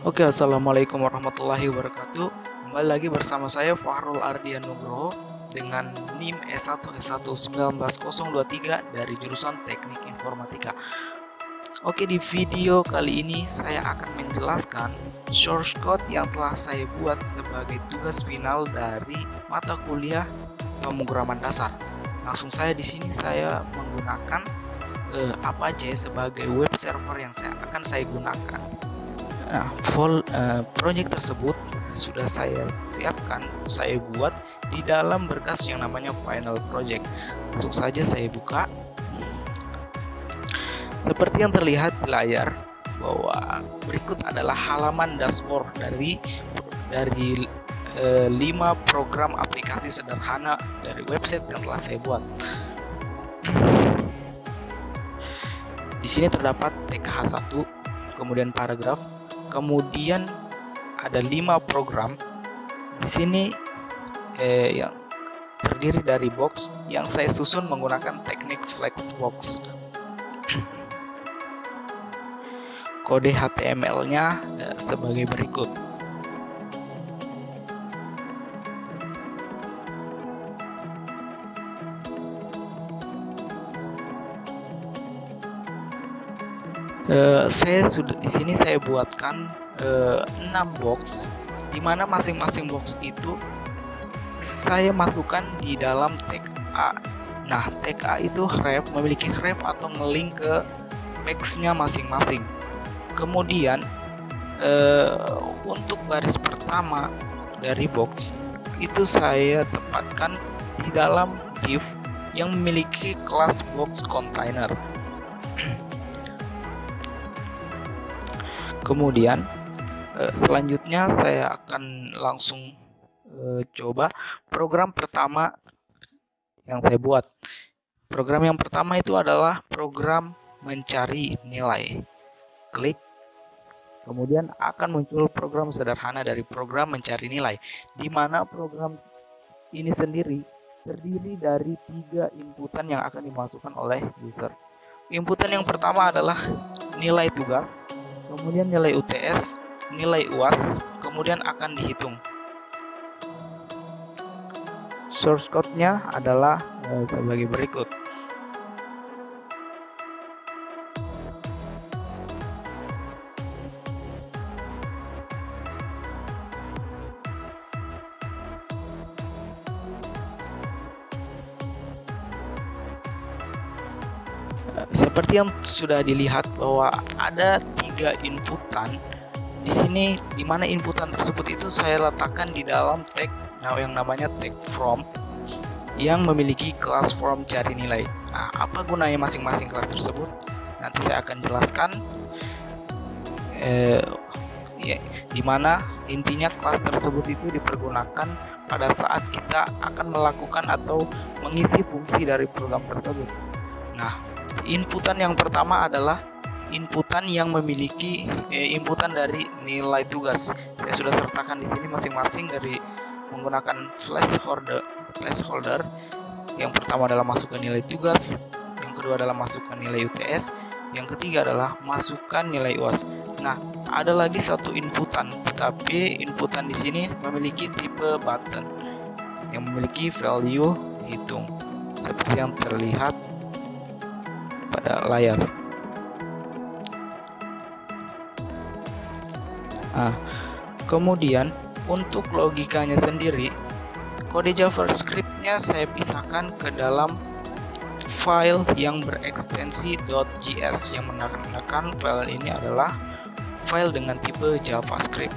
Oke, assalamualaikum warahmatullahi wabarakatuh. Kembali lagi bersama saya Fahrul Ardian Nugroho dengan NIM S1 S1 19023 dari jurusan Teknik Informatika. Oke, di video kali ini saya akan menjelaskan source code yang telah saya buat sebagai tugas final dari mata kuliah pemrograman dasar. Langsung saya di sini saya menggunakan Apache sebagai web server yang akan saya gunakan. Nah, project tersebut sudah saya siapkan, saya buat di dalam berkas yang namanya final project. Langsung saja saya buka. Seperti yang terlihat di layar bahwa berikut adalah halaman dashboard dari 5 program aplikasi sederhana dari website yang telah saya buat. Di sini terdapat TKH1, kemudian paragraf, kemudian ada 5 program. Di sini yang terdiri dari box yang saya susun menggunakan teknik Flexbox. Kode HTML-nya sebagai berikut. Di sini saya buatkan 6 box, di mana masing-masing box itu saya masukkan di dalam tag A. Nah, tag A itu memiliki ref atau ngelink ke page-nya masing-masing. Kemudian untuk baris pertama dari box itu saya tempatkan di dalam div yang memiliki kelas box container. Kemudian selanjutnya saya akan langsung coba program pertama yang saya buat. Program yang pertama itu adalah program mencari nilai. Klik, kemudian akan muncul program sederhana dari program mencari nilai, di mana program ini sendiri terdiri dari 3 inputan yang akan dimasukkan oleh user. Inputan yang pertama adalah nilai tugas, kemudian nilai UTS, nilai UAS, kemudian akan dihitung. Source code-nya adalah sebagai berikut. Seperti yang sudah dilihat bahwa ada 3 inputan di sini, di mana inputan tersebut itu saya letakkan di dalam tag yang namanya tag from yang memiliki kelas from cari nilai. Nah, apa gunanya masing-masing kelas tersebut? Nanti saya akan jelaskan. Di mana intinya kelas tersebut itu dipergunakan pada saat kita akan melakukan atau mengisi fungsi dari program tersebut. Nah, inputan yang pertama adalah inputan yang memiliki inputan dari nilai tugas. Saya sudah sertakan di sini masing-masing dari menggunakan placeholder. Yang pertama adalah masukkan nilai tugas, yang kedua adalah masukkan nilai UTS, yang ketiga adalah masukkan nilai UAS. Nah, ada lagi satu inputan, tapi inputan di sini memiliki tipe button yang memiliki value hitung seperti yang terlihat pada layar. Nah, kemudian untuk logikanya sendiri, kode JavaScript-nya saya pisahkan ke dalam file yang berekstensi .js, yang menandakan file ini adalah file dengan tipe JavaScript.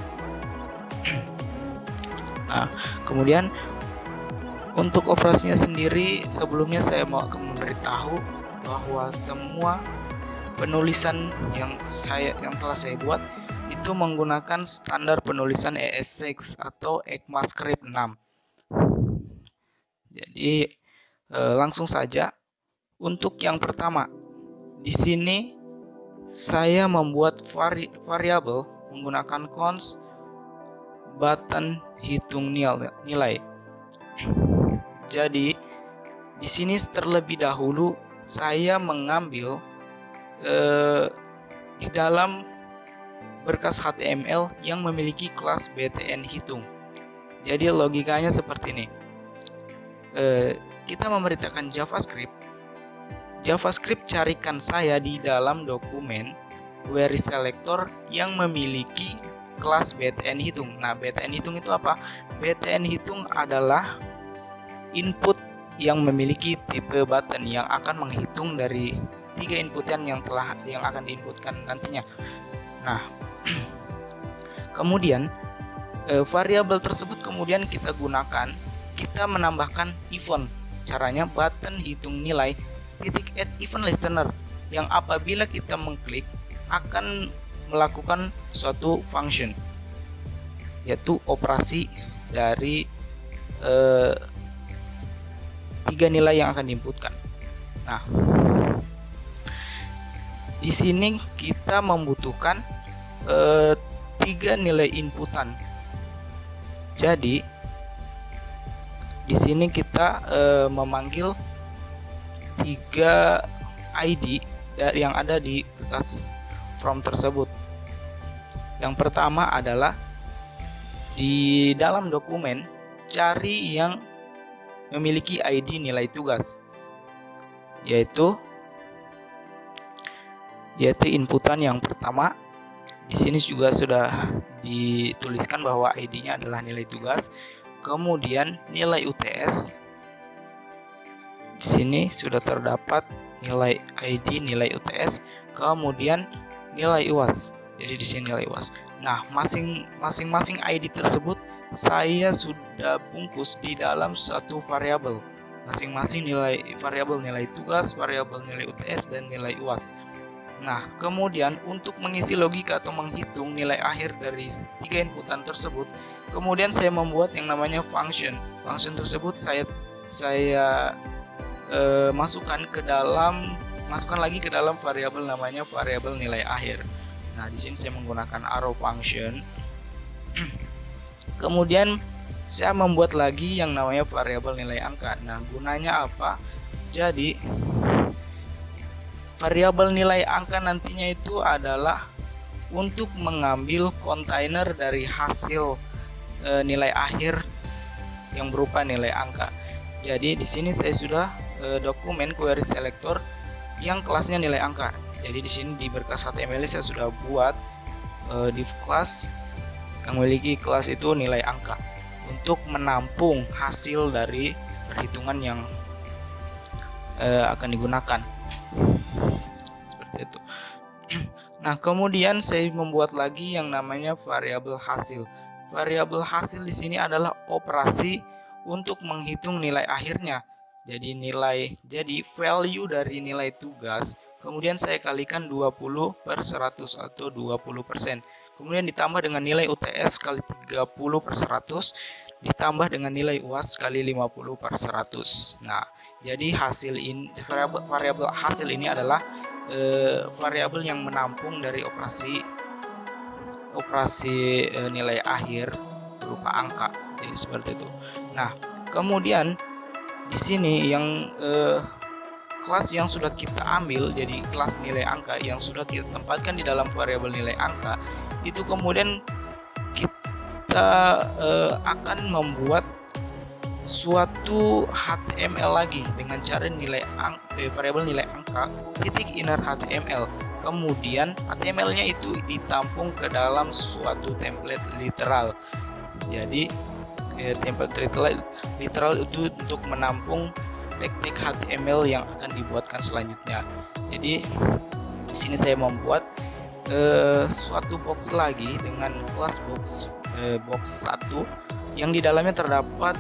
Nah, kemudian untuk operasinya sendiri, sebelumnya saya mau memberitahu bahwa semua penulisan yang telah saya buat itu menggunakan standar penulisan ES6 atau ECMAScript 6. Jadi langsung saja untuk yang pertama, di sini saya membuat variabel menggunakan const button hitung nilai. Jadi di sini terlebih dahulu saya mengambil di dalam berkas HTML yang memiliki kelas btn hitung. Jadi logikanya seperti ini. Kita memerintahkan JavaScript carikan saya di dalam dokumen query selector yang memiliki kelas btn hitung. Nah, btn hitung itu apa? Btn hitung adalah input yang memiliki tipe button yang akan menghitung dari 3 inputan yang akan diinputkan nantinya. Nah, kemudian variabel tersebut kemudian kita gunakan, kita menambahkan event. Caranya button hitung nilai @, event listener, yang apabila kita mengklik akan melakukan suatu function, yaitu operasi dari 3 nilai yang akan diinputkan. Nah, di sini kita membutuhkan 3 nilai inputan. Jadi di sini kita memanggil 3 ID yang ada di berkas from tersebut. Yang pertama adalah di dalam dokumen cari yang memiliki ID nilai tugas, yaitu inputan yang pertama. Di sini juga sudah dituliskan bahwa ID-nya adalah nilai tugas. Kemudian nilai UTS. Di sini sudah terdapat nilai ID, nilai UTS, kemudian nilai UAS. Jadi di sini nilai UAS. Nah, masing-masing ID tersebut saya sudah bungkus di dalam satu variabel. Masing-masing variabel nilai tugas, variabel nilai UTS, dan nilai UAS. Nah, kemudian untuk mengisi logika atau menghitung nilai akhir dari 3 inputan tersebut, kemudian saya membuat yang namanya function. Function tersebut saya masukkan lagi ke dalam variabel namanya variabel nilai akhir. Nah, di sini saya menggunakan arrow function. Kemudian saya membuat lagi yang namanya variabel nilai angka. Nah, gunanya apa? Jadi variabel nilai angka nantinya itu adalah untuk mengambil kontainer dari hasil nilai akhir yang berupa nilai angka. Jadi di sini saya sudah dokumen query selector yang kelasnya nilai angka. Jadi di sini di berkas HTML saya sudah buat div class yang memiliki kelas itu nilai angka untuk menampung hasil dari perhitungan yang akan digunakan. Seperti itu. Nah, kemudian saya membuat lagi yang namanya variabel hasil. Variabel hasil di sini adalah operasi untuk menghitung nilai akhirnya. Jadi value dari nilai tugas kemudian saya kalikan 20/100 atau 20%. Kemudian ditambah dengan nilai UTS kali 30/100 ditambah dengan nilai UAS kali 50/100. Nah, jadi hasil ini, variabel hasil ini adalah variabel yang menampung dari operasi nilai akhir berupa angka. Jadi seperti itu. Nah, kemudian di sini yang kelas yang sudah kita ambil, jadi kelas nilai angka yang sudah kita tempatkan di dalam variabel nilai angka, itu kemudian kita akan membuat suatu HTML lagi dengan cara variabel nilai angka .inner HTML. Kemudian HTML-nya itu ditampung ke dalam suatu template literal. Jadi template literal itu untuk menampung tag-tag HTML yang akan dibuatkan selanjutnya. Jadi di sini saya membuat suatu box lagi dengan kelas box 1 yang di dalamnya terdapat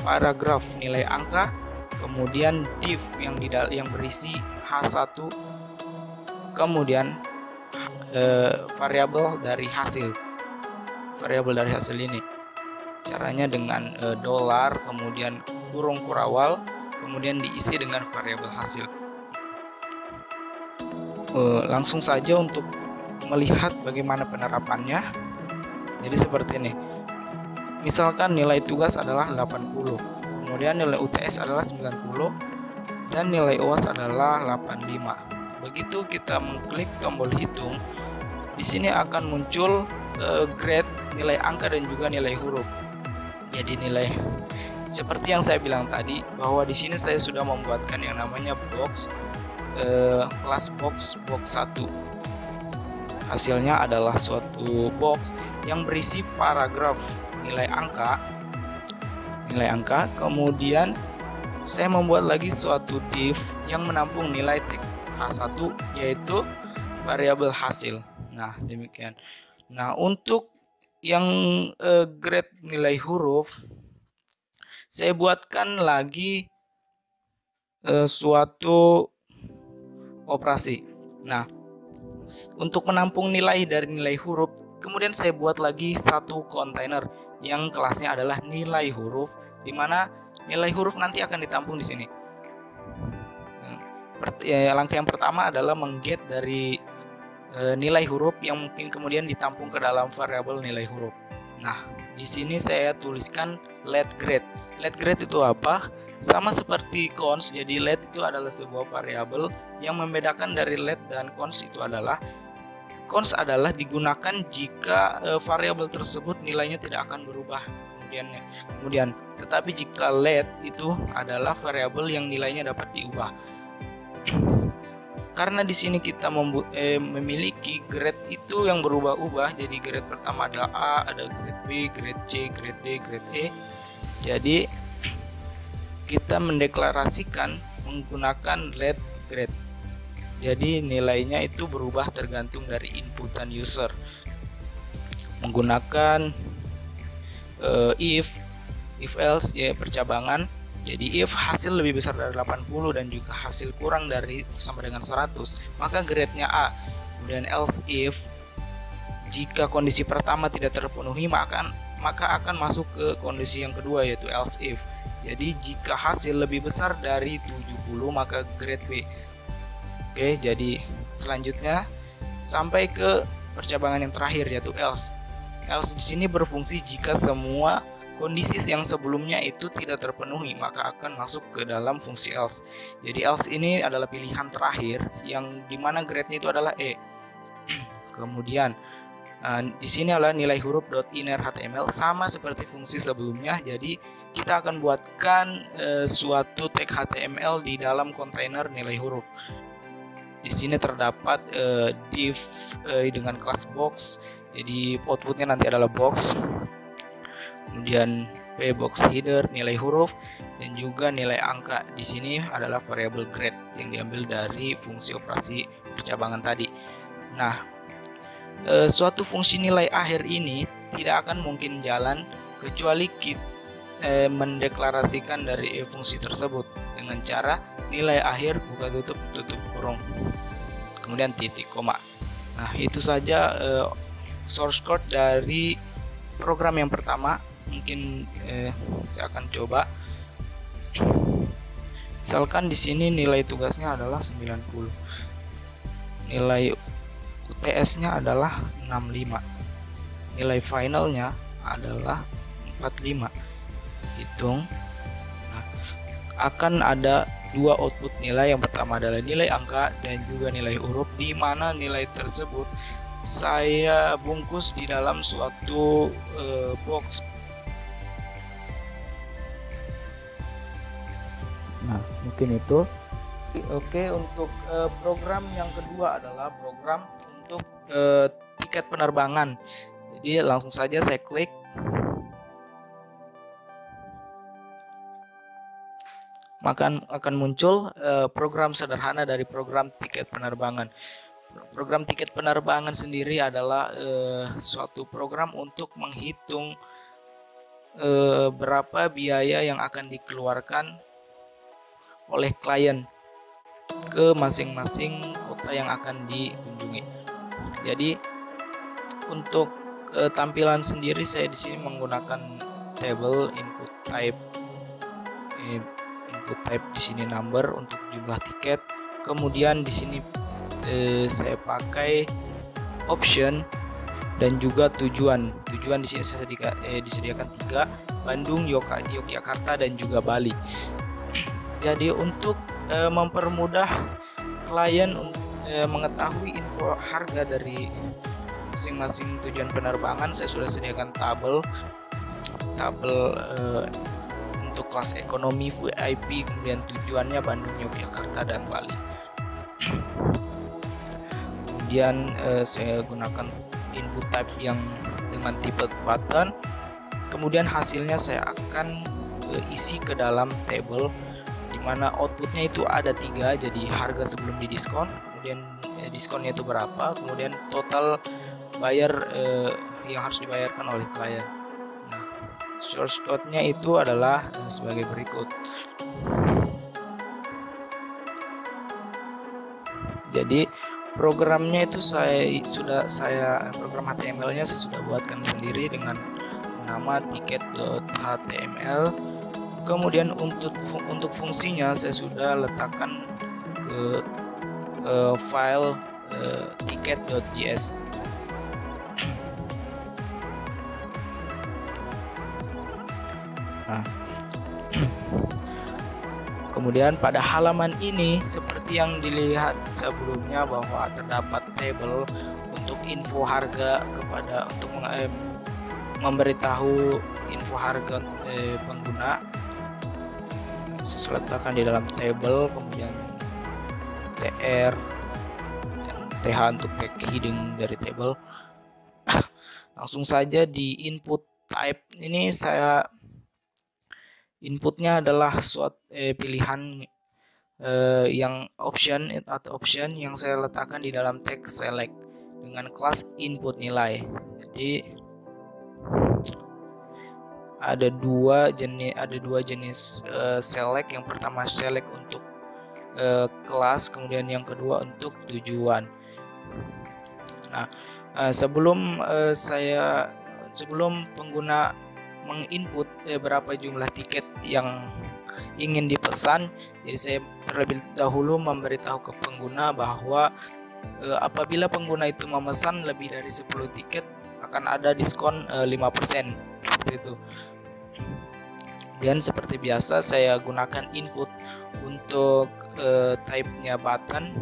paragraf nilai angka, kemudian div yang berisi H1, kemudian variabel dari hasil. Variabel dari hasil ini caranya dengan dolar, kemudian kurung kurawal, kemudian diisi dengan variabel hasil. Langsung saja untuk melihat bagaimana penerapannya. Jadi seperti ini. Misalkan nilai tugas adalah 80, kemudian nilai UTS adalah 90, dan nilai UAS adalah 85. Begitu kita mengklik tombol hitung, di sini akan muncul grade, nilai angka dan juga nilai huruf. Jadi nilai seperti yang saya bilang tadi, bahwa di sini saya sudah membuatkan yang namanya box, kelas box 1. Hasilnya adalah suatu box yang berisi paragraf nilai angka. Kemudian saya membuat lagi suatu div yang menampung nilai H1, yaitu variabel hasil. Nah, demikian. Nah, untuk yang grade nilai huruf, saya buatkan lagi suatu operasi. Nah, untuk menampung nilai dari nilai huruf, kemudian saya buat lagi satu kontainer yang kelasnya adalah nilai huruf, di mana nilai huruf nanti akan ditampung di sini. Langkah yang pertama adalah mengget dari nilai huruf yang mungkin kemudian ditampung ke dalam variabel nilai huruf. Nah, di sini saya tuliskan let grade. Let grade itu apa? Sama seperti const, jadi let itu adalah sebuah variabel. Yang membedakan dari let dan const itu adalah const adalah digunakan jika variabel tersebut nilainya tidak akan berubah kemudian. Tetapi jika let itu adalah variabel yang nilainya dapat diubah. Karena di sini kita memiliki grade itu yang berubah-ubah, jadi grade pertama ada A, ada grade B, grade C, grade D, grade E. Jadi kita mendeklarasikan menggunakan let grade. Jadi nilainya itu berubah tergantung dari inputan user. Menggunakan if else, ya percabangan. Jadi if hasil lebih besar dari 80 dan juga hasil kurang dari sama dengan 100, maka grade-nya A. Kemudian else if, jika kondisi pertama tidak terpenuhi, maka akan masuk ke kondisi yang kedua, yaitu else if. Jadi jika hasil lebih besar dari 70, maka grade B. Oke, jadi selanjutnya sampai ke percabangan yang terakhir, yaitu else. Else di sini berfungsi jika semua kondisi yang sebelumnya itu tidak terpenuhi, maka akan masuk ke dalam fungsi else. Jadi else ini adalah pilihan terakhir yang dimana grade-nya itu adalah E. Kemudian di sini adalah nilai huruf .inner HTML, sama seperti fungsi sebelumnya. Jadi kita akan buatkan suatu tag HTML di dalam kontainer nilai huruf. Di sini terdapat div dengan kelas box. Jadi outputnya nanti adalah box. Kemudian p box header nilai huruf dan juga nilai angka. Di sini adalah variabel grade yang diambil dari fungsi operasi percabangan tadi. Nah, suatu fungsi nilai akhir ini tidak akan mungkin jalan kecuali kita mendeklarasikan dari fungsi tersebut dengan cara nilai akhir buka tutup kurung, kemudian titik koma. Nah, itu saja source code dari program yang pertama. Mungkin saya akan coba. Misalkan di sini nilai tugasnya adalah 90, nilai UTS-nya adalah 65, nilai finalnya adalah 45. Hitung. Nah, akan ada dua output nilai. Yang pertama adalah nilai angka dan juga nilai huruf, di mana nilai tersebut saya bungkus di dalam suatu box. Nah, mungkin itu. Oke, untuk program yang kedua adalah program untuk tiket penerbangan. Jadi langsung saja saya klik. Maka akan muncul program sederhana dari program tiket penerbangan. Program tiket penerbangan sendiri adalah suatu program untuk menghitung berapa biaya yang akan dikeluarkan oleh klien ke masing-masing kota yang akan dikunjungi. Jadi untuk tampilan sendiri saya di sini menggunakan table input type di sini number untuk jumlah tiket. Kemudian di sini saya pakai option dan juga tujuan. Tujuan di sini saya disediakan 3, Bandung, Yogyakarta dan juga Bali. Jadi untuk mempermudah klien mengetahui info harga dari masing-masing tujuan penerbangan saya sudah sediakan tabel untuk kelas ekonomi, VIP, kemudian tujuannya Bandung, Yogyakarta, dan Bali. Kemudian saya gunakan input type yang dengan tipe button. Kemudian hasilnya saya akan isi ke dalam table, dimana outputnya itu ada 3, jadi harga sebelum didiskon, kemudian diskonnya itu berapa, kemudian total bayar yang harus dibayarkan oleh klien. Nah, source code-nya itu adalah sebagai berikut. Jadi programnya itu program HTML-nya saya sudah buatkan sendiri dengan nama tiket.html. Kemudian untuk fungsinya saya sudah letakkan ke file tiket.js. Nah, kemudian pada halaman ini seperti yang dilihat sebelumnya bahwa terdapat table untuk info harga untuk memberitahu info harga pengguna. Saya letakkan di dalam table, kemudian tr dan th untuk tag heading dari table. Langsung saja di input type ini inputnya adalah suatu pilihan yang option yang saya letakkan di dalam tag select dengan kelas input nilai. Jadi ada dua jenis select. Yang pertama select untuk kelas, kemudian yang kedua untuk tujuan. Nah, sebelum pengguna menginput berapa jumlah tiket yang ingin dipesan, jadi saya terlebih dahulu memberitahu ke pengguna bahwa apabila pengguna itu memesan lebih dari 10 tiket akan ada diskon 5%, seperti itu. Dan seperti biasa saya gunakan input untuk type-nya button.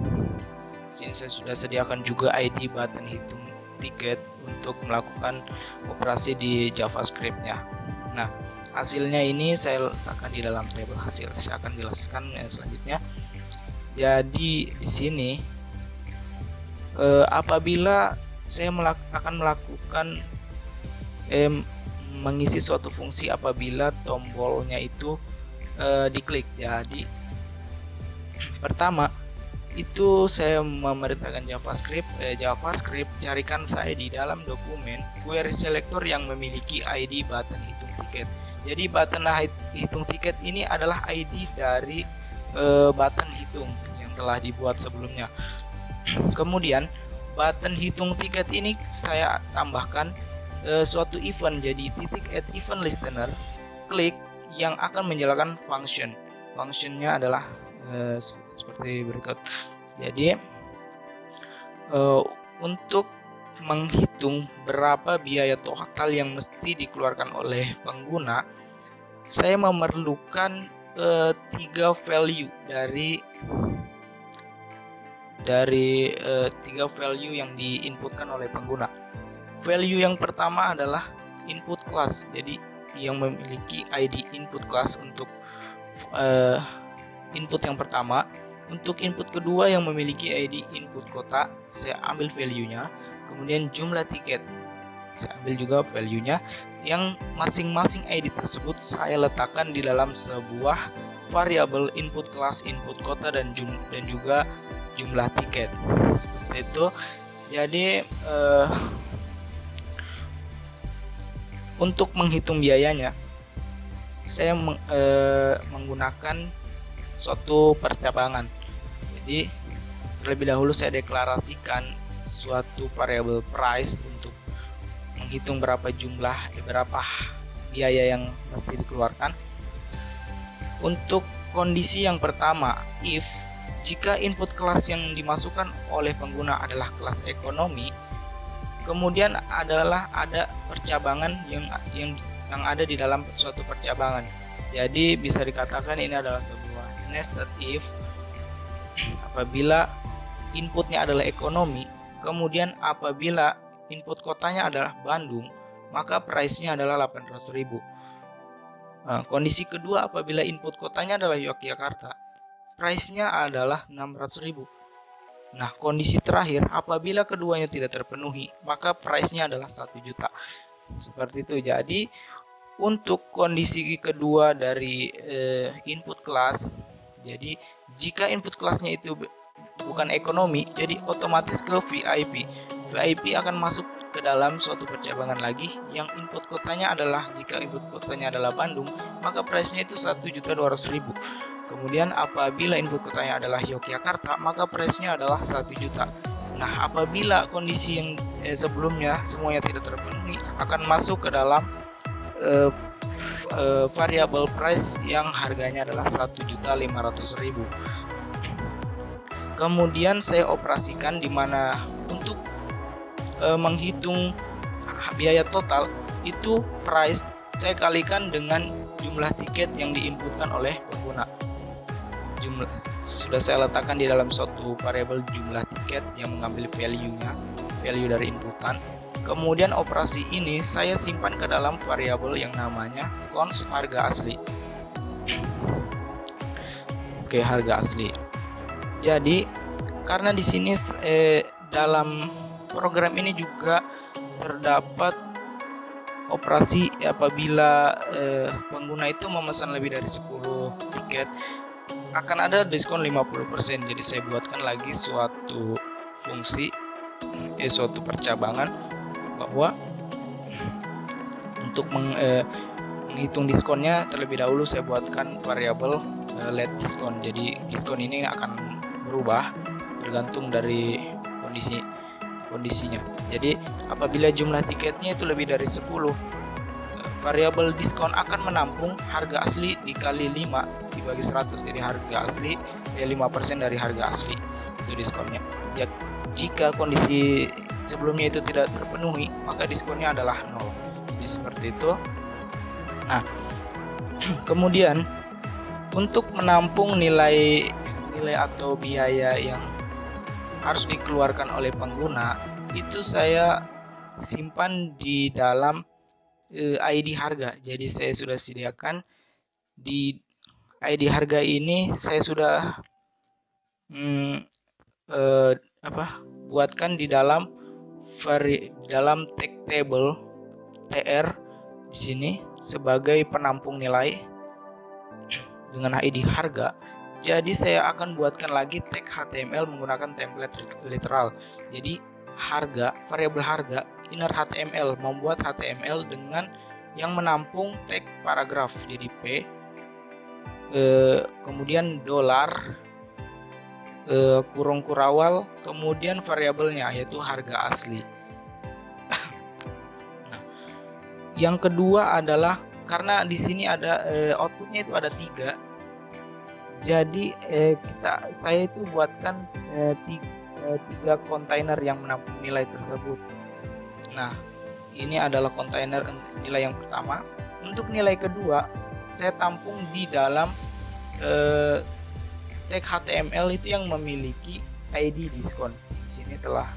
Sini saya sudah sediakan juga ID button hitung tiket untuk melakukan operasi di JavaScript-nya. Nah, hasilnya ini saya letakkan di dalam tabel hasil. Saya akan jelaskan selanjutnya. Jadi di sini apabila saya akan melakukan mengisi suatu fungsi apabila tombolnya itu diklik. Jadi pertama itu saya memerintahkan JavaScript carikan saya di dalam dokumen query selector yang memiliki ID button hitung tiket. Jadi button hitung tiket ini adalah ID dari button hitung yang telah dibuat sebelumnya. Kemudian button hitung tiket ini saya tambahkan suatu event, jadi titik at event listener klik yang akan menjalankan functionnya adalah seperti berikut. Jadi untuk menghitung berapa biaya total yang mesti dikeluarkan oleh pengguna, saya memerlukan 3 value dari 3 value yang diinputkan oleh pengguna. Value yang pertama adalah input class, jadi yang memiliki ID input class untuk input yang pertama. Untuk input kedua yang memiliki ID input kota, saya ambil value-nya. Kemudian jumlah tiket, saya ambil juga value-nya. Yang masing-masing ID tersebut saya letakkan di dalam sebuah variabel input class, input kota, dan juga jumlah tiket. Seperti itu. Jadi untuk menghitung biayanya, saya menggunakan suatu percabangan. Jadi terlebih dahulu saya deklarasikan suatu variabel price untuk menghitung berapa biaya yang mesti dikeluarkan. Untuk kondisi yang pertama, if jika input kelas yang dimasukkan oleh pengguna adalah kelas ekonomi, kemudian ada percabangan yang ada di dalam suatu percabangan. Jadi bisa dikatakan ini adalah sebuah nested if. Apabila inputnya adalah ekonomi, kemudian apabila input kotanya adalah Bandung, maka price-nya adalah 800.000. Nah, kondisi kedua apabila input kotanya adalah Yogyakarta, price-nya adalah 600.000. Nah, kondisi terakhir apabila keduanya tidak terpenuhi, maka price-nya adalah 1 juta. Seperti itu. Jadi untuk kondisi kedua dari input kelas, jadi jika input kelasnya itu bukan ekonomi, jadi otomatis ke VIP. VIP akan masuk ke dalam suatu percabangan lagi yang input kotanya adalah, jika input kotanya adalah Bandung, maka price-nya itu 1.200.000. Kemudian apabila input kotanya adalah Yogyakarta, maka price-nya adalah 1 juta. Nah, apabila kondisi yang sebelumnya semuanya tidak terpenuhi, akan masuk ke dalam variable price yang harganya adalah 1.500.000. Kemudian saya operasikan di mana untuk menghitung biaya total itu price saya kalikan dengan jumlah tiket yang diinputkan oleh pengguna. Sudah saya letakkan di dalam suatu variabel jumlah tiket yang mengambil value dari inputan. Kemudian operasi ini saya simpan ke dalam variabel yang namanya cons harga asli. Oke, harga asli. Jadi karena di sini dalam program ini juga terdapat operasi apabila pengguna itu memesan lebih dari 10 tiket akan ada diskon 50%. Jadi saya buatkan lagi suatu fungsi suatu percabangan bahwa untuk menghitung diskonnya terlebih dahulu saya buatkan variabel let diskon. Jadi diskon ini akan berubah tergantung dari kondisinya. Jadi apabila jumlah tiketnya itu lebih dari 10, variabel diskon akan menampung harga asli dikali 5 dibagi 100. Jadi harga asli 5% dari harga asli itu diskonnya. Jika kondisi sebelumnya itu tidak terpenuhi, maka diskonnya adalah 0. Jadi seperti itu. Nah, kemudian untuk menampung nilai atau biaya yang harus dikeluarkan oleh pengguna, itu saya simpan di dalam ID harga. Jadi saya sudah sediakan di ID harga ini, saya sudah buatkan di dalam tag table TR di sini sebagai penampung nilai dengan ID harga. Jadi saya akan buatkan lagi tag HTML menggunakan template literal. Jadi harga, variabel harga, inner HTML, membuat HTML dengan yang menampung tag paragraf. Jadi P, kemudian $, kurung kurawal, kemudian variabelnya yaitu harga asli. Nah, yang kedua adalah karena di sini ada outputnya itu ada 3. Jadi saya itu buatkan 3 kontainer yang menampung nilai tersebut. Nah, ini adalah kontainer nilai yang pertama. Untuk nilai kedua, saya tampung di dalam tag HTML itu yang memiliki ID diskon. Di sini telah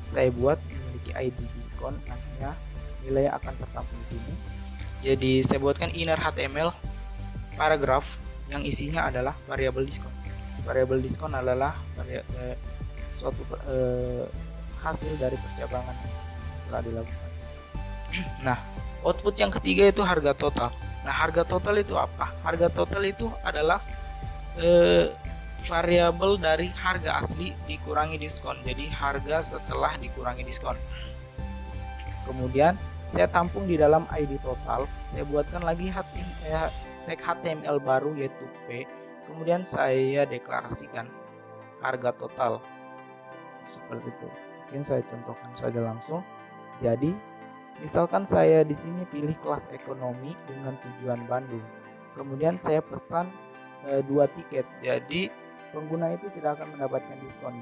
saya buat memiliki ID diskon, artinya nilai akan tertampung di sini. Jadi saya buatkan inner HTML paragraph yang isinya adalah variabel diskon. Variabel diskon adalah suatu hasil dari percabangan telah dilakukan. Nah, output yang ketiga itu harga total. Nah, harga total itu apa? Harga total itu adalah variabel dari harga asli dikurangi diskon. Jadi harga setelah dikurangi diskon. Kemudian saya tampung di dalam ID total. Saya buatkan lagi tag HTML baru yaitu P. Kemudian saya deklarasikan harga total seperti itu. Mungkin saya contohkan saja langsung. Jadi misalkan saya di sini pilih kelas ekonomi dengan tujuan Bandung. Kemudian saya pesan 2 tiket. Jadi pengguna itu tidak akan mendapatkan diskon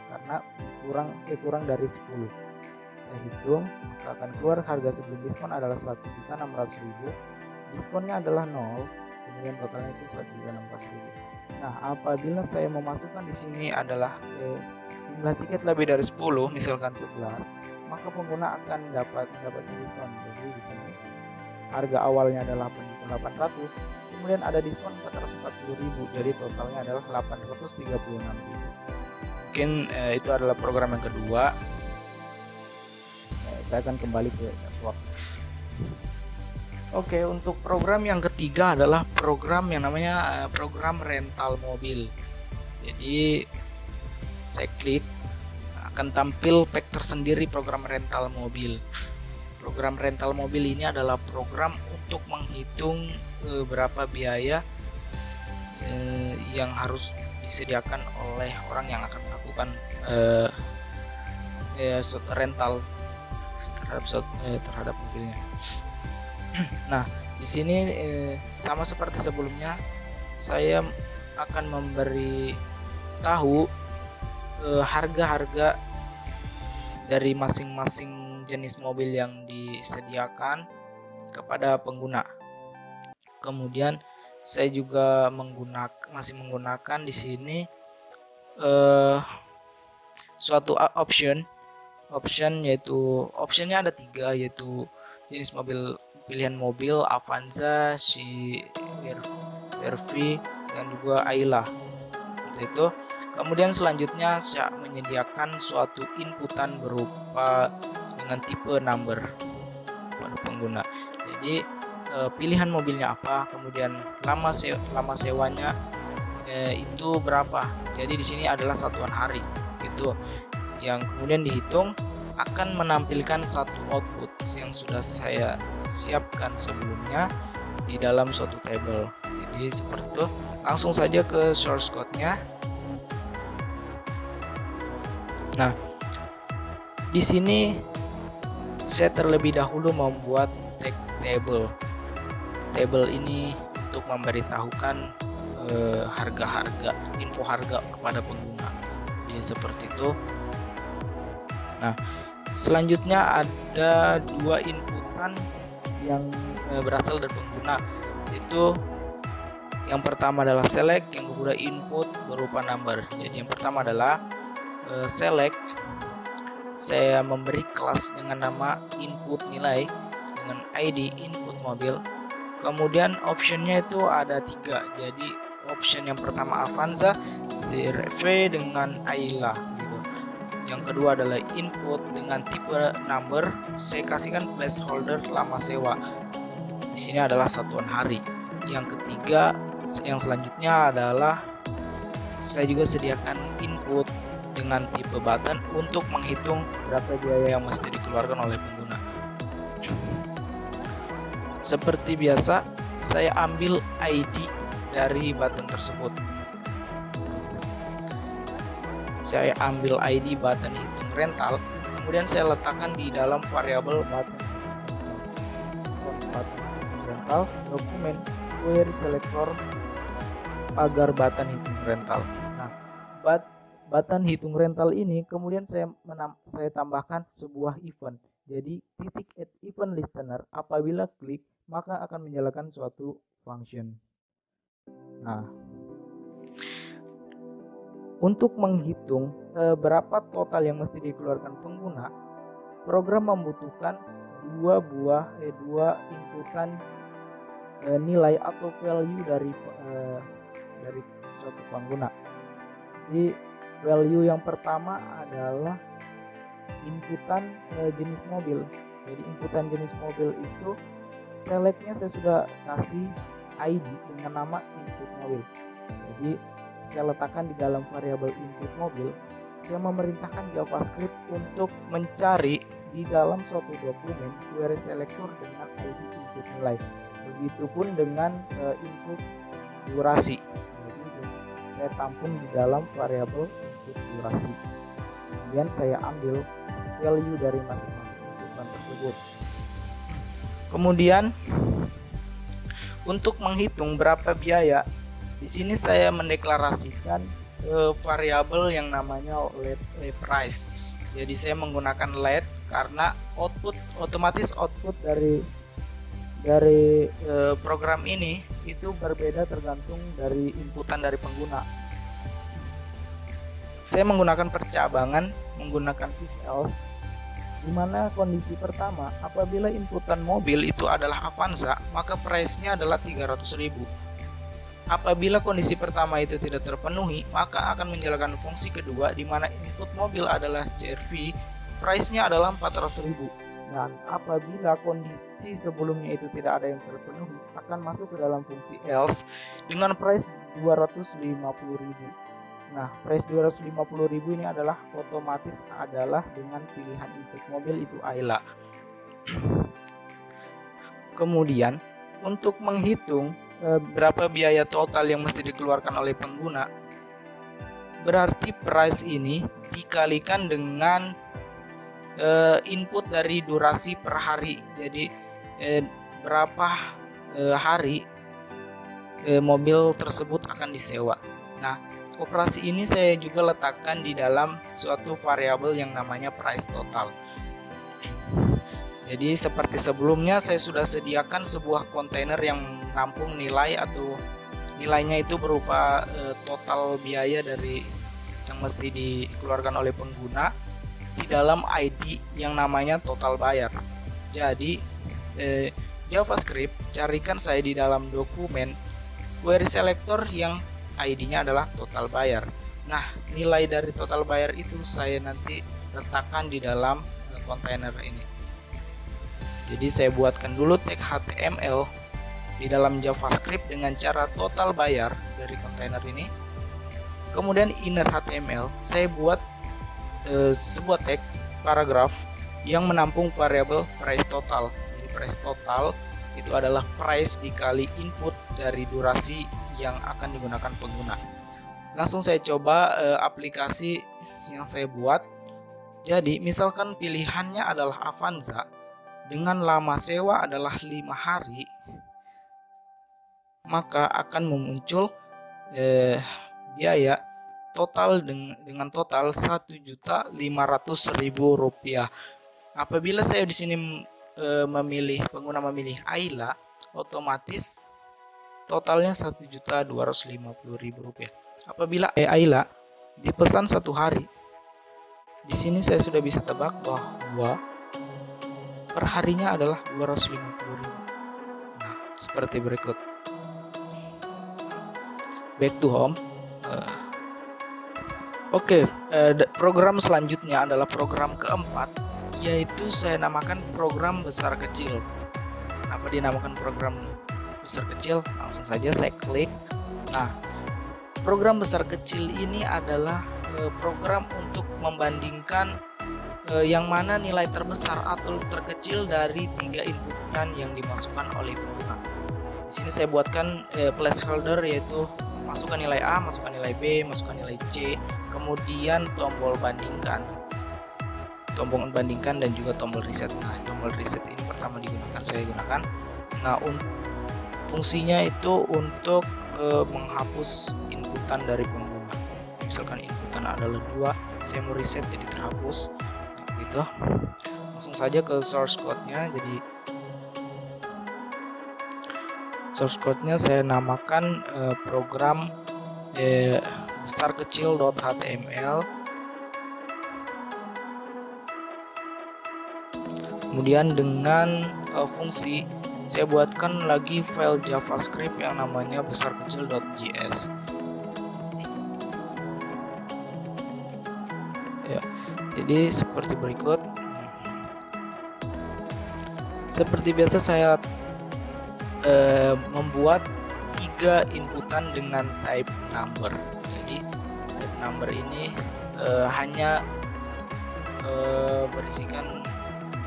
karena kurang dari 10. Saya hitung, maka akan keluar harga sebelum diskon adalah 1.600.000. Diskonnya adalah 0, kemudian totalnya itu 1.600.000. Nah, apabila saya memasukkan di sini adalah jumlah tiket lebih dari 10, misalkan 11, maka pengguna akan dapat diskon. Jadi di sini harga awalnya adalah 8.800, kemudian ada diskon 440.000, jadi totalnya adalah 836.000. Mungkin itu adalah program yang kedua. Saya akan kembali ke dashboard. Oke, untuk program yang ketiga adalah program yang namanya program rental mobil. Jadi saya klik, akan tampil pack tersendiri program rental mobil. Program rental mobil ini adalah program untuk menghitung berapa biaya yang harus disediakan oleh orang yang akan melakukan rental terhadap mobilnya. Nah, di sini sama seperti sebelumnya, saya akan memberi tahu harga-harga dari masing-masing jenis mobil yang disediakan kepada pengguna. Kemudian saya juga masih menggunakan di sini suatu option, yaitu optionnya ada 3, yaitu jenis mobil pilihan mobil Avanza, CR-V, dan juga Ayla. Seperti itu. Kemudian selanjutnya saya menyediakan suatu inputan berupa dengan tipe number pada pengguna. Jadi pilihan mobilnya apa, kemudian lama sewanya itu berapa. Jadi di sini adalah satuan hari, gitu. Yang kemudian dihitung akan menampilkan satu output yang sudah saya siapkan sebelumnya di dalam suatu table. Jadi seperti itu. Langsung saja ke source code-nya. Nah, di sini saya terlebih dahulu membuat table. Table ini untuk memberitahukan harga-harga, info harga kepada pengguna. Jadi seperti itu. Nah, selanjutnya ada 2 inputan yang berasal dari pengguna. Itu yang pertama adalah select, yang kedua input berupa number. Jadi yang pertama adalah select. Saya memberi kelas dengan nama input nilai dengan ID input mobil. Kemudian optionnya itu ada 3. Jadi option yang pertama Avanza, CR-V dengan Ayla gitu. Yang kedua adalah input dengan tipe number. Saya kasihkan placeholder lama sewa. Di sini adalah satuan hari. Yang ketiga, yang selanjutnya adalah saya juga sediakan input dengan tipe button untuk menghitung berapa biaya yang mesti dikeluarkan oleh pengguna. Seperti biasa, saya ambil ID dari button tersebut. Saya ambil ID button hitung rental, kemudian saya letakkan di dalam variabel button rental dokumen query selector pagar button hitung rental. Nah, button hitung rental ini kemudian saya tambahkan sebuah event. Jadi titik at event listener, apabila klik maka akan menyalakan suatu function. Nah, untuk menghitung berapa total yang mesti dikeluarkan pengguna, program membutuhkan dua inputan nilai atau value dari suatu pengguna. Jadi value yang pertama adalah inputan jenis mobil. Jadi inputan jenis mobil itu selectnya saya sudah kasih ID dengan nama input mobil. Jadi saya letakkan di dalam variabel input mobil. Saya memerintahkan JavaScript untuk mencari di dalam suatu dokumen query selector dengan ID input nilai. Begitupun dengan input durasi. Jadi saya tampung di dalam variabel input durasi. Kemudian saya ambil value dari masing-masing inputan tersebut. Kemudian untuk menghitung berapa biaya, di sini saya mendeklarasikan variabel yang namanya let price. Jadi saya menggunakan let karena otomatis output dari program ini itu berbeda tergantung dari inputan dari pengguna. Saya menggunakan percabangan, menggunakan if else. Di mana kondisi pertama, apabila inputan mobil itu adalah Avanza, maka price-nya adalah 300.000. Apabila kondisi pertama itu tidak terpenuhi, maka akan menjalankan fungsi kedua di mana input mobil adalah CR-V, price-nya adalah 400.000. Dan apabila kondisi sebelumnya itu tidak ada yang terpenuhi, akan masuk ke dalam fungsi else dengan price 250.000. Nah, price 250.000 ini adalah otomatis adalah dengan pilihan input mobil itu Ayla. Kemudian untuk menghitung berapa biaya total yang mesti dikeluarkan oleh pengguna, berarti price ini dikalikan dengan input dari durasi per hari. Jadi berapa hari mobil tersebut akan disewa. Nah, operasi ini saya juga letakkan di dalam suatu variabel yang namanya price total. Jadi seperti sebelumnya saya sudah sediakan sebuah kontainer yang menampung nilai atau nilainya itu berupa total biaya dari yang mesti dikeluarkan oleh pengguna di dalam ID yang namanya total bayar. Jadi JavaScript carikan saya di dalam dokumen query selector yang ID-nya adalah total bayar. Nah, nilai dari total bayar itu saya nanti letakkan di dalam kontainer ini. Jadi saya buatkan dulu tag HTML di dalam JavaScript dengan cara total bayar dari kontainer ini. Kemudian inner HTML saya buat sebuah tag paragraf yang menampung variabel price total. Jadi price total itu adalah price dikali input dari durasi yang akan digunakan pengguna. Langsung saya coba aplikasi yang saya buat. Jadi misalkan pilihannya adalah Avanza dengan lama sewa adalah 5 hari, maka akan memuncul biaya total dengan total Rp1.500.000. Apabila saya di sini pengguna memilih Ayla, otomatis totalnya Rp1.250.000. Apabila Ayla dipesan 1 hari, di sini saya sudah bisa tebak bahwa perharinya adalah 250.000. Nah, seperti berikut. Back to home. Program selanjutnya adalah program keempat, yaitu saya namakan program besar kecil. Kenapa dinamakan program besar kecil? Langsung saja saya klik. Nah, program besar kecil ini adalah program untuk membandingkan yang mana nilai terbesar atau terkecil dari 3 inputan yang dimasukkan oleh pengguna. Di sini saya buatkan placeholder, yaitu masukkan nilai A, masukkan nilai B, masukkan nilai C, kemudian tombol bandingkan dan juga tombol reset. Nah, tombol reset ini pertama saya gunakan. Nah, fungsinya itu untuk menghapus inputan dari pengguna. Misalkan inputan adalah 2, saya mau reset jadi terhapus. Gitu. Langsung saja ke source code-nya. Jadi source code-nya saya namakan program besar kecil.html. Kemudian dengan fungsi saya buatkan lagi file JavaScript yang namanya besar kecil.js. Ya. Jadi seperti berikut. Seperti biasa saya membuat 3 inputan dengan type number. Jadi type number ini hanya berisikan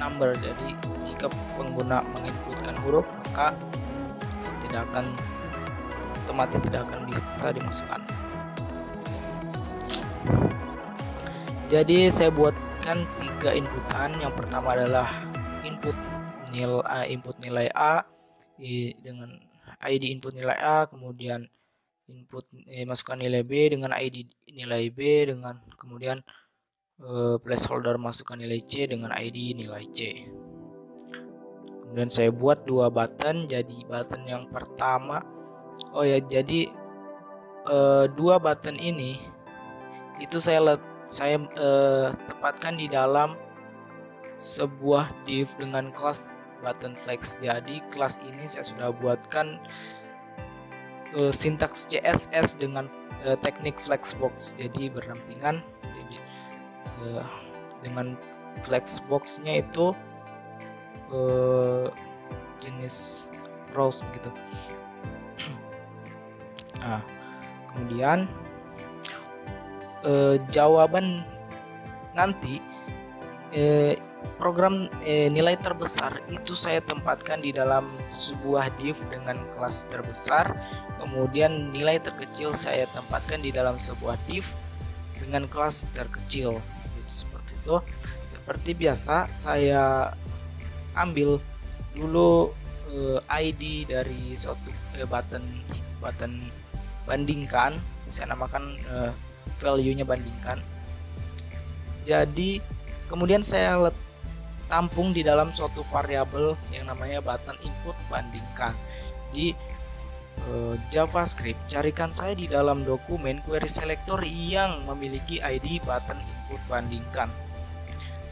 number. Jadi jika pengguna menginputkan huruf, maka otomatis tidak akan bisa dimasukkan. Jadi saya buatkan 3 inputan. Yang pertama adalah input nilai A dengan ID input nilai A, kemudian masukkan nilai B dengan ID nilai B, dengan kemudian placeholder masukkan nilai C dengan ID nilai C. Kemudian saya buat 2 button. Jadi button yang pertama, jadi 2 button ini itu saya tepatkan di dalam sebuah div dengan kelas button flex. Jadi kelas ini saya sudah buatkan sintaks CSS dengan teknik flexbox, jadi berdampingan. Jadi, dengan flexboxnya itu jenis rows gitu. Nah, kemudian jawaban nanti program nilai terbesar itu saya tempatkan di dalam sebuah div dengan kelas terbesar. Kemudian nilai terkecil saya tempatkan di dalam sebuah div dengan kelas terkecil. Jadi seperti itu. Seperti biasa saya ambil dulu ID dari suatu button bandingkan. Saya namakan value-nya bandingkan. Jadi kemudian saya tampung di dalam suatu variabel yang namanya button input bandingkan. Di JavaScript, carikan saya di dalam dokumen query selector yang memiliki ID button input bandingkan.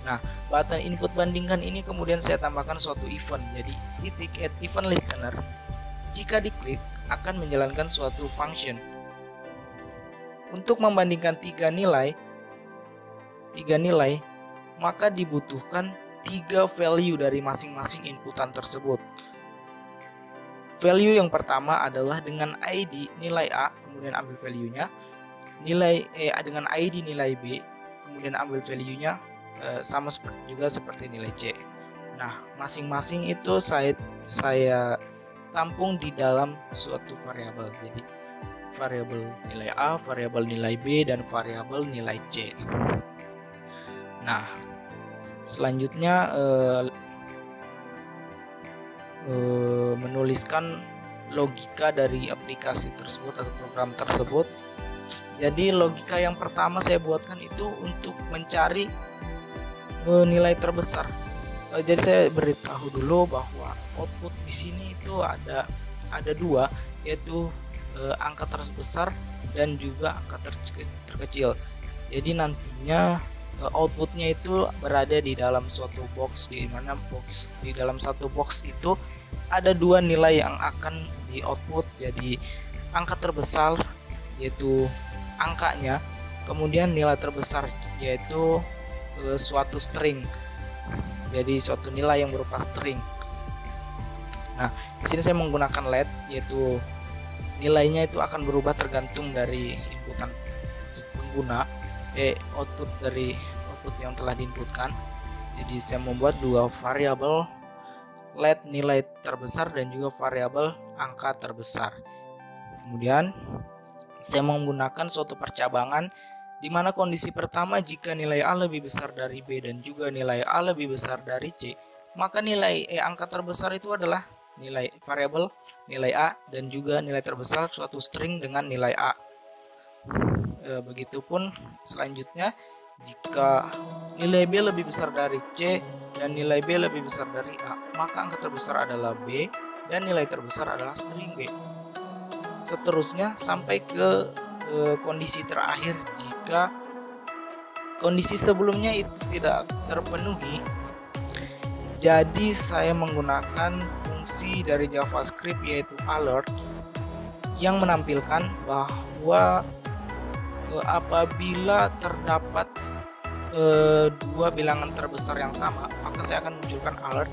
Nah, button input bandingkan ini kemudian saya tambahkan suatu event. Jadi titik add event listener jika diklik akan menjalankan suatu function untuk membandingkan tiga nilai, maka dibutuhkan 3 value dari masing-masing inputan tersebut. Value yang pertama adalah dengan ID nilai A, kemudian ambil value-nya. Nilai dengan ID nilai B, kemudian ambil value-nya, sama seperti nilai C. Nah, masing-masing itu saya tampung di dalam suatu variabel. Jadi variabel nilai A, variabel nilai B, dan variabel nilai C. Nah, selanjutnya menuliskan logika dari aplikasi tersebut atau program tersebut. Jadi logika yang pertama saya buatkan itu untuk mencari nilai terbesar. Jadi saya beritahu dulu bahwa output di sini itu ada 2, yaitu angka terbesar dan juga angka terkecil. Jadi nantinya outputnya itu berada di dalam suatu box, di mana di dalam satu box itu ada 2 nilai yang akan di output. Jadi angka terbesar yaitu angkanya, kemudian nilai terbesar yaitu suatu string. Jadi suatu nilai yang berupa string. Nah, di sini saya menggunakan let, yaitu nilainya itu akan berubah tergantung dari inputan pengguna, output dari output yang telah diinputkan. Jadi saya membuat 2 variabel, let nilai terbesar dan juga variabel angka terbesar. Kemudian saya menggunakan suatu percabangan di mana kondisi pertama, jika nilai A lebih besar dari B dan juga nilai A lebih besar dari C, maka nilai angka terbesar itu adalah nilai variabel nilai A dan juga nilai terbesar suatu string dengan nilai A. Begitupun selanjutnya, jika nilai B lebih besar dari C dan nilai B lebih besar dari A, maka angka terbesar adalah B dan nilai terbesar adalah string B. Seterusnya sampai ke kondisi terakhir, jika kondisi sebelumnya itu tidak terpenuhi. Jadi saya menggunakan fungsi dari JavaScript yaitu alert yang menampilkan bahwa apabila terdapat 2 bilangan terbesar yang sama, maka saya akan munculkan alert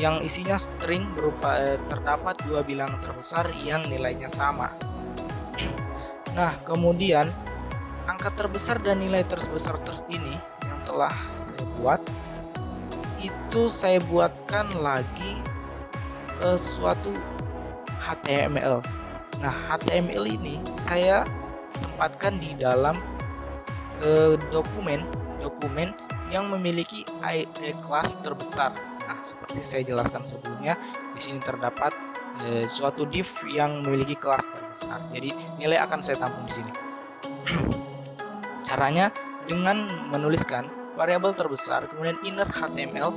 yang isinya string berupa terdapat 2 bilangan terbesar yang nilainya sama. Nah, kemudian angka terbesar dan nilai terbesar ini yang telah saya buat, itu saya buatkan lagi suatu HTML. Nah, HTML ini saya tempatkan di dalam dokumen yang memiliki kelas terbesar. Nah, seperti saya jelaskan sebelumnya, di sini terdapat suatu div yang memiliki kelas terbesar. Jadi nilai akan saya tampung di sini. Caranya dengan menuliskan variabel terbesar, kemudian inner HTML,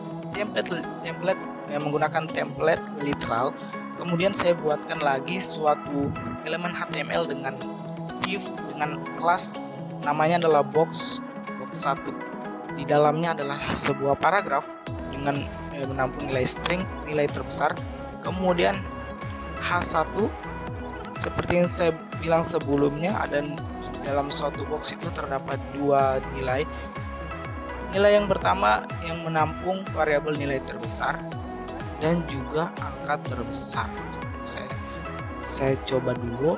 template menggunakan template literal, kemudian saya buatkan lagi suatu elemen HTML dengan div dengan kelas namanya adalah box 1. di dalamnya adalah sebuah paragraf dengan menampung nilai string, nilai terbesar. Kemudian H1 seperti yang saya bilang sebelumnya, ada dalam suatu box itu terdapat dua nilai. Nilai yang pertama yang menampung variabel nilai terbesar dan juga angka terbesar. Saya coba dulu.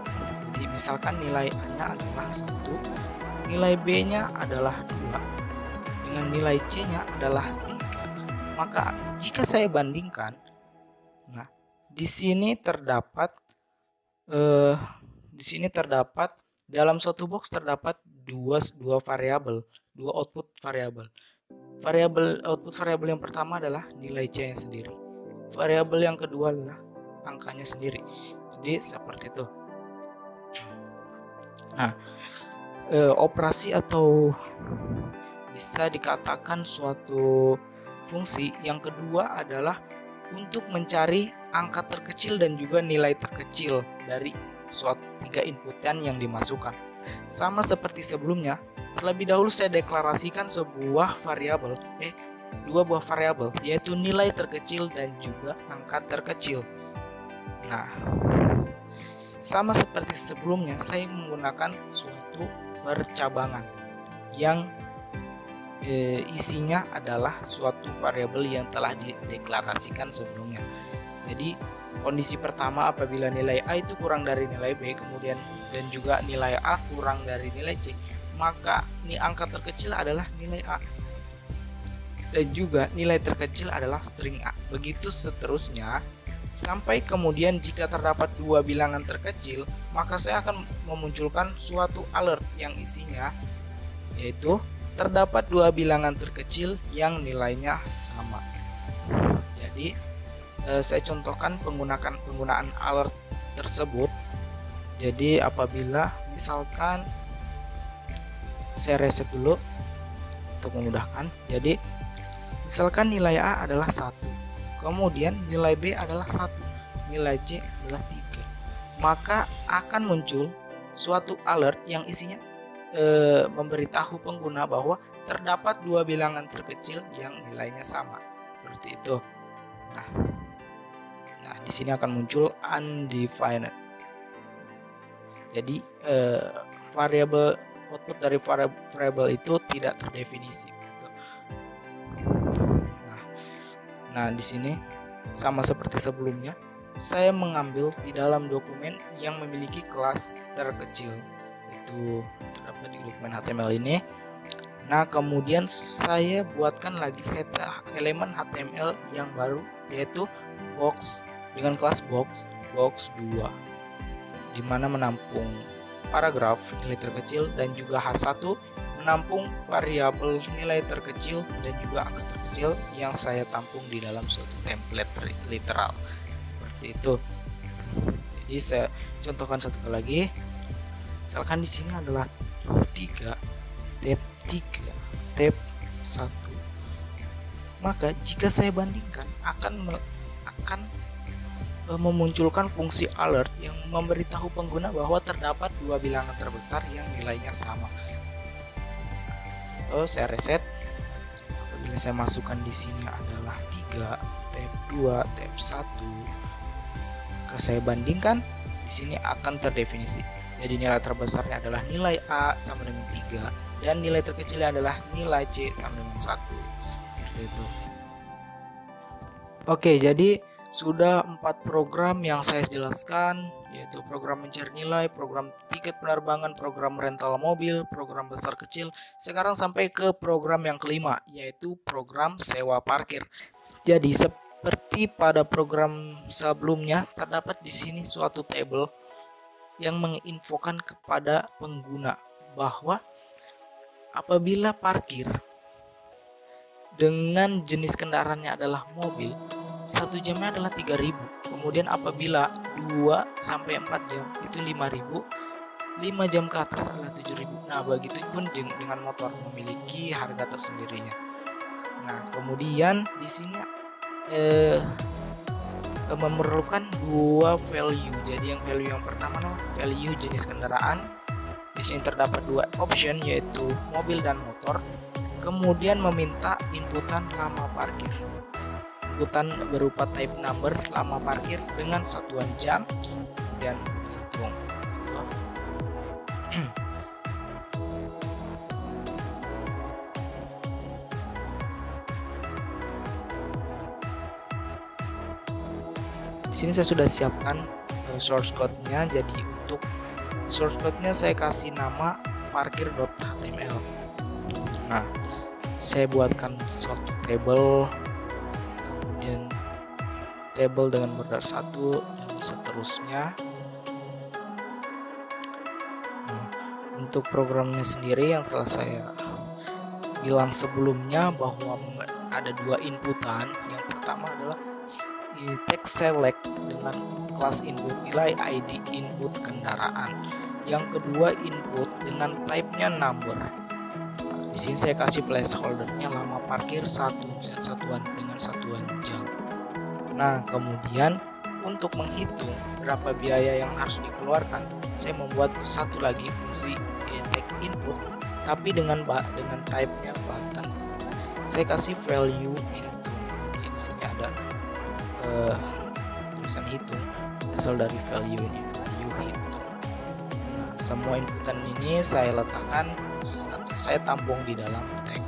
Jadi misalkan nilai A-nya adalah 1, nilai B-nya adalah 2, dengan nilai C-nya adalah 3. Maka jika saya bandingkan, nah di sini terdapat dalam suatu box terdapat dua variabel, dua output variabel. Output variabel yang pertama adalah nilai C-nya sendiri. Variabel yang kedua adalah angkanya sendiri. Jadi seperti itu. Nah, operasi atau bisa dikatakan suatu fungsi yang kedua adalah untuk mencari angka terkecil dan juga nilai terkecil dari suatu 3 inputan yang dimasukkan. Sama seperti sebelumnya, terlebih dahulu saya deklarasikan dua buah variabel, yaitu nilai terkecil dan juga angka terkecil. Nah, sama seperti sebelumnya, saya menggunakan suatu percabangan yang isinya adalah suatu variabel yang telah dideklarasikan sebelumnya. Jadi kondisi pertama, apabila nilai A itu kurang dari nilai B, kemudian dan juga nilai A kurang dari nilai C, maka angka terkecil adalah nilai A dan juga nilai terkecil adalah string A. Begitu seterusnya sampai kemudian jika terdapat dua bilangan terkecil, maka saya akan memunculkan suatu alert yang isinya yaitu terdapat dua bilangan terkecil yang nilainya sama. Jadi saya contohkan penggunaan alert tersebut. Jadi apabila misalkan saya reset dulu untuk memudahkan. Jadi misalkan nilai A adalah 1, kemudian nilai B adalah 1, nilai C adalah 3, maka akan muncul suatu alert yang isinya memberitahu pengguna bahwa terdapat dua bilangan terkecil yang nilainya sama, seperti itu. Nah di sini akan muncul undefined. Jadi variabel output dari variabel itu tidak terdefinisi. Nah di sini sama seperti sebelumnya, saya mengambil di dalam dokumen yang memiliki kelas terkecil, itu terdapat di dokumen HTML ini. Nah kemudian saya buatkan lagi elemen HTML yang baru, yaitu box dengan kelas box 2, dimana menampung paragraf nilai terkecil dan juga H1 menampung variabel nilai terkecil dan juga angka terkecil yang saya tampung di dalam suatu template literal, seperti itu. Jadi saya contohkan satu kali lagi. Misalkan di sini adalah 3 tab 1, maka jika saya bandingkan akan memunculkan fungsi alert yang memberitahu pengguna bahwa terdapat dua bilangan terbesar yang nilainya sama. Saya reset. Apabila saya masukkan di sini adalah 3 tab 2 tab 1, saya bandingkan, di sini akan terdefinisi. Jadi nilai terbesarnya adalah nilai A sama dengan 3 dan nilai terkecilnya adalah nilai C sama dengan 1. Seperti itu. Oke, jadi sudah 4 program yang saya jelaskan, yaitu program mencari nilai, program tiket penerbangan, program rental mobil, program besar kecil. Sekarang sampai ke program yang kelima, yaitu program sewa parkir. Jadi seperti pada program sebelumnya, terdapat di sini suatu tabel yang menginfokan kepada pengguna bahwa apabila parkir dengan jenis kendaraannya adalah mobil, 1 jamnya adalah 3.000. Kemudian apabila 2 sampai 4 jam itu 5.000, 5 jam ke atas adalah 7.000. Nah, begitu pun dengan motor, memiliki harga tersendirinya. Nah, kemudian di sini memerlukan dua value. Jadi yang value yang pertama adalah value jenis kendaraan. Di sini terdapat dua option, yaitu mobil dan motor. kemudian meminta inputan lama parkir. Inputan berupa type number lama parkir dengan satuan jam, kemudian hitung. Di sini saya sudah siapkan source code-nya. Jadi untuk source code-nya saya kasih nama parkir.html. Nah, saya buatkan suatu table, kemudian table dengan border 1 dan seterusnya. Nah, untuk programnya sendiri yang setelah saya bilang sebelumnya bahwa ada dua inputan. Yang pertama adalah text select dengan kelas input nilai ID input kendaraan. Yang kedua input dengan type-nya number. Di sini saya kasih placeholder-nya lama parkir 1 dan satuan dengan satuan jam. Nah, kemudian untuk menghitung berapa biaya yang harus dikeluarkan, saya membuat satu lagi fungsi take input tapi dengan type-nya button. Saya kasih value hitung. Jadi di sini ada tulisan hitung asal dari value ini, value hitung. Nah, semua inputan ini saya letakkan atau saya tampung di dalam tag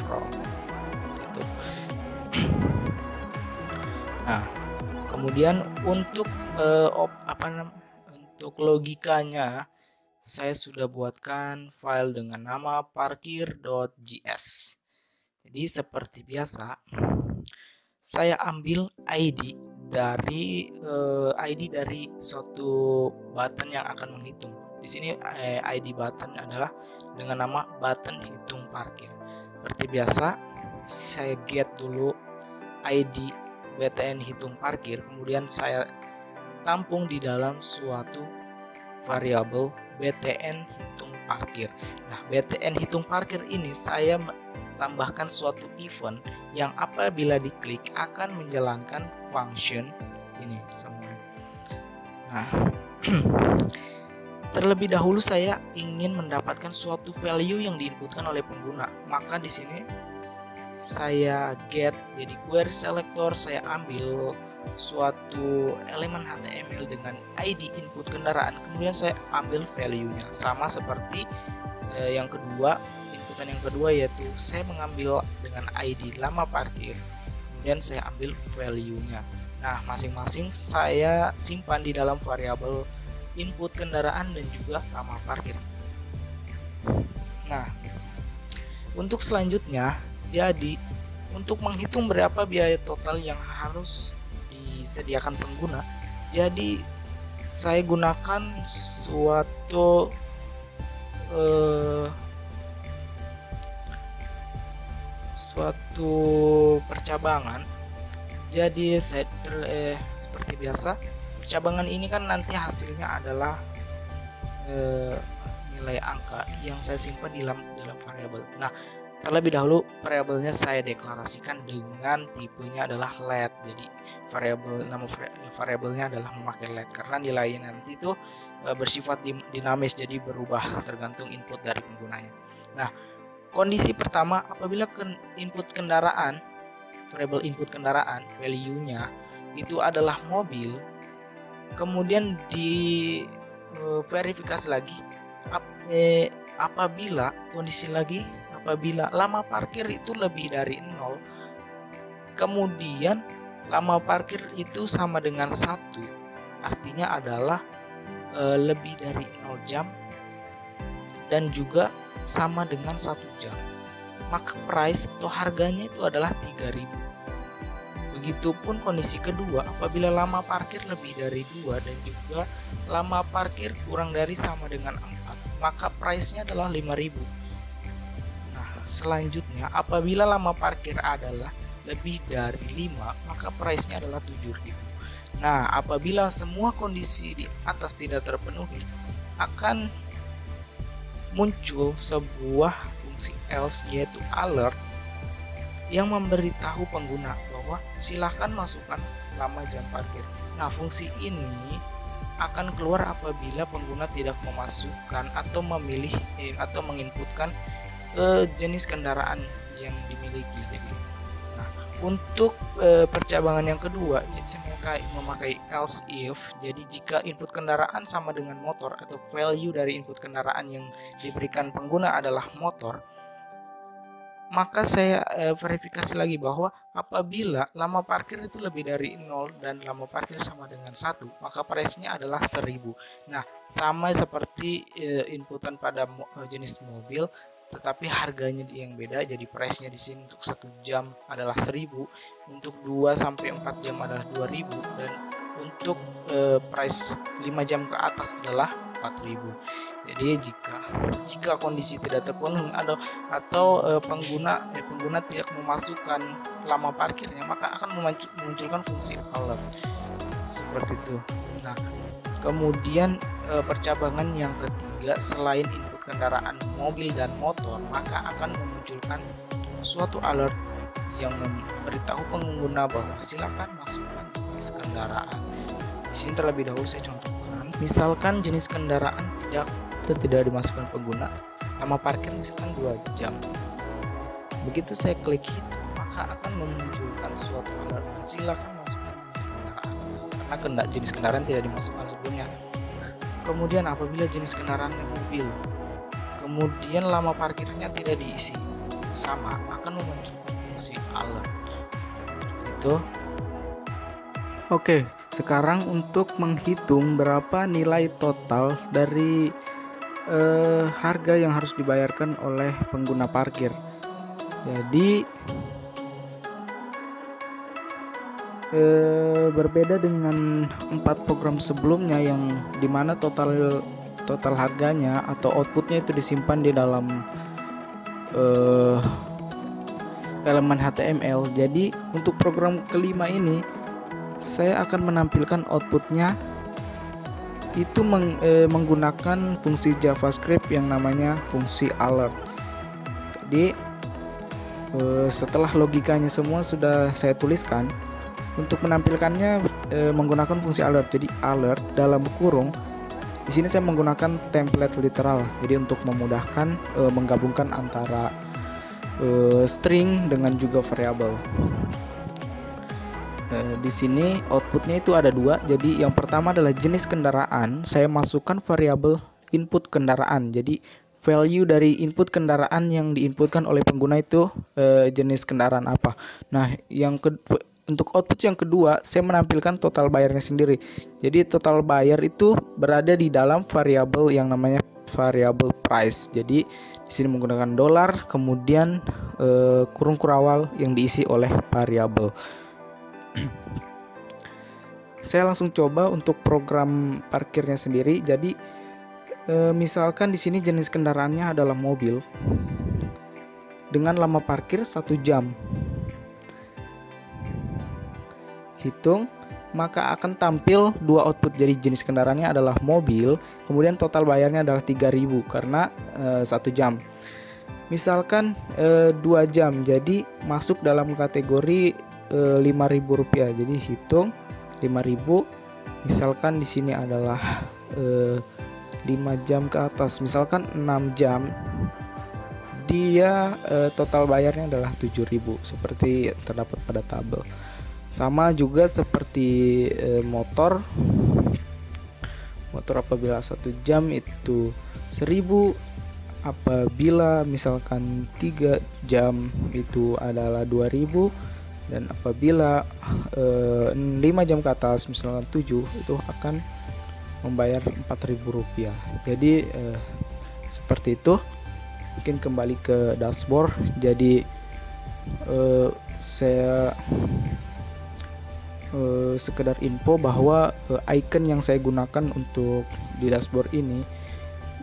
from itu. Nah, kemudian untuk untuk logikanya saya sudah buatkan file dengan nama parkir.js. Jadi seperti biasa, saya ambil ID dari suatu button yang akan menghitung. Di sini ID button adalah dengan nama button hitung parkir. Seperti biasa, saya get dulu ID BTN hitung parkir, kemudian saya tampung di dalam suatu variabel BTN hitung parkir. Nah, BTN hitung parkir ini saya tambahkan suatu event yang apabila diklik akan menjalankan function ini semua. Nah, terlebih dahulu saya ingin mendapatkan suatu value yang diinputkan oleh pengguna. Maka di sini saya get, jadi query selector, saya ambil suatu elemen HTML dengan ID input kendaraan, kemudian saya ambil value-nya. Sama seperti yang kedua, inputan yang kedua, yaitu saya mengambil dengan ID lama parkir, kemudian saya ambil value-nya. Nah, masing-masing saya simpan di dalam variabel input kendaraan dan juga lama parkir. Nah, untuk selanjutnya, jadi untuk menghitung berapa biaya total yang harus disediakan pengguna, jadi saya gunakan suatu percabangan. Jadi saya seperti biasa, percabangan ini kan nanti hasilnya adalah nilai angka yang saya simpan di dalam variabel. Nah, terlebih dahulu variabelnya saya deklarasikan dengan tipenya adalah let. Jadi nama variabelnya adalah memakai let karena nilainya nanti itu bersifat dinamis, jadi berubah tergantung input dari penggunanya. Nah, kondisi pertama, apabila input kendaraan, variabel input kendaraan, value-nya itu adalah mobil, kemudian di verifikasi lagi apabila kondisi lagi apabila lama parkir itu lebih dari 0, kemudian lama parkir itu sama dengan 1, artinya adalah lebih dari 0 jam dan juga sama dengan 1 jam, maka price atau harganya itu adalah 3.000. Begitupun kondisi kedua, apabila lama parkir lebih dari 2 dan juga lama parkir kurang dari sama dengan 4, maka price-nya adalah 5.000. Nah, selanjutnya apabila lama parkir adalah lebih dari 5, maka price-nya adalah 7.000. Nah, apabila semua kondisi di atas tidak terpenuhi, akan muncul sebuah fungsi else, yaitu alert, yang memberitahu pengguna bahwa silahkan masukkan lama jam parkir. Nah, fungsi ini akan keluar apabila pengguna tidak memasukkan atau memilih atau menginputkan jenis kendaraan yang dimiliki. Jadi, nah, untuk percabangan yang kedua, saya memakai else if. Jadi jika input kendaraan sama dengan motor atau value dari input kendaraan yang diberikan pengguna adalah motor, maka saya verifikasi lagi bahwa apabila lama parkir itu lebih dari 0 dan lama parkir sama dengan 1, maka price-nya adalah 1000. Nah, sama seperti inputan pada jenis mobil, tetapi harganya yang beda. Jadi price-nya di sini untuk 1 jam adalah 1000, untuk 2 sampai 4 jam adalah 2000, dan untuk price 5 jam ke atas adalah 4000. Jadi jika kondisi tidak terpenuhi atau pengguna tidak memasukkan lama parkirnya, maka akan memunculkan fungsi alert seperti itu. Nah, kemudian percabangan yang ketiga, selain input kendaraan mobil dan motor, maka akan memunculkan suatu alert yang memberitahu pengguna bahwa silakan masukkan jenis kendaraan. Di sini terlebih dahulu saya contohkan, misalkan jenis kendaraan tidak dimasukkan pengguna, lama parkir misalkan 2 jam. Begitu saya klik itu, maka akan memunculkan suatu alert, silakan masukkan jenis kendaraan, karena jenis kendaraan tidak dimasukkan sebelumnya. Kemudian apabila jenis kendaraannya mobil, kemudian lama parkirnya tidak diisi, sama akan memunculkan fungsi alert. Seperti itu. Oke, sekarang untuk menghitung berapa nilai total dari harga yang harus dibayarkan oleh pengguna parkir. Jadi berbeda dengan 4 program sebelumnya yang dimana total harganya atau outputnya itu disimpan di dalam elemen HTML. Jadi untuk program kelima ini saya akan menampilkan outputnya itu menggunakan fungsi JavaScript yang namanya fungsi alert. Jadi setelah logikanya semua sudah saya tuliskan, untuk menampilkannya menggunakan fungsi alert. Jadi alert dalam kurung, di sini saya menggunakan template literal. Jadi untuk memudahkan menggabungkan antara string dengan juga variabel. Di sini outputnya itu ada 2. Jadi yang pertama adalah jenis kendaraan. Saya masukkan variabel input kendaraan. Jadi value dari input kendaraan yang diinputkan oleh pengguna itu jenis kendaraan apa. Nah, untuk output yang kedua, saya menampilkan total bayarnya sendiri. Jadi total bayar itu berada di dalam variabel yang namanya variabel price. Jadi di sini menggunakan dolar, kemudian kurung kurawal yang diisi oleh variabel. Saya langsung coba untuk program parkirnya sendiri. Jadi misalkan di sini jenis kendaraannya adalah mobil dengan lama parkir 1 jam. Hitung, maka akan tampil 2 output. Jadi jenis kendaraannya adalah mobil, kemudian total bayarnya adalah 3.000 karena 1 jam. Misalkan 2 jam, jadi masuk dalam kategori Rp5.000. Jadi hitung 5.000. Misalkan di sini adalah 5 jam ke atas, misalkan 6 jam, dia total bayarnya adalah 7.000 seperti terdapat pada tabel. Sama juga seperti motor apabila 1 jam itu 1.000, apabila misalkan 3 jam itu adalah 2.000, dan apabila 5 jam ke atas misalkan 7 itu akan membayar Rp4.000. Jadi seperti itu. Mungkin kembali ke dashboard. Jadi saya sekedar info bahwa icon yang saya gunakan untuk di dashboard ini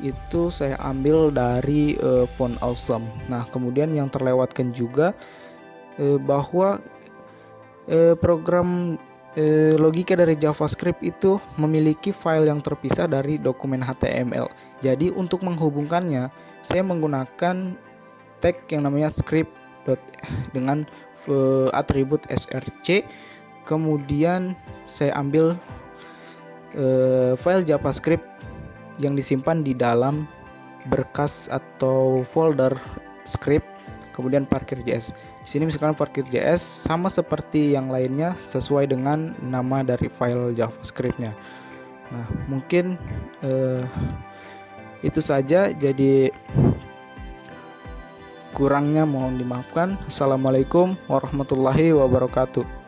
itu saya ambil dari font Awesome. Nah, kemudian yang terlewatkan juga bahwa program logika dari JavaScript itu memiliki file yang terpisah dari dokumen HTML. Jadi untuk menghubungkannya, saya menggunakan tag yang namanya script dengan atribut src. Kemudian saya ambil file JavaScript yang disimpan di dalam berkas atau folder script, kemudian parkir.js. Di sini misalkan parkir.js sama seperti yang lainnya sesuai dengan nama dari file JavaScript-nya. Nah, mungkin itu saja, jadi kurangnya mohon dimaafkan. Assalamualaikum warahmatullahi wabarakatuh.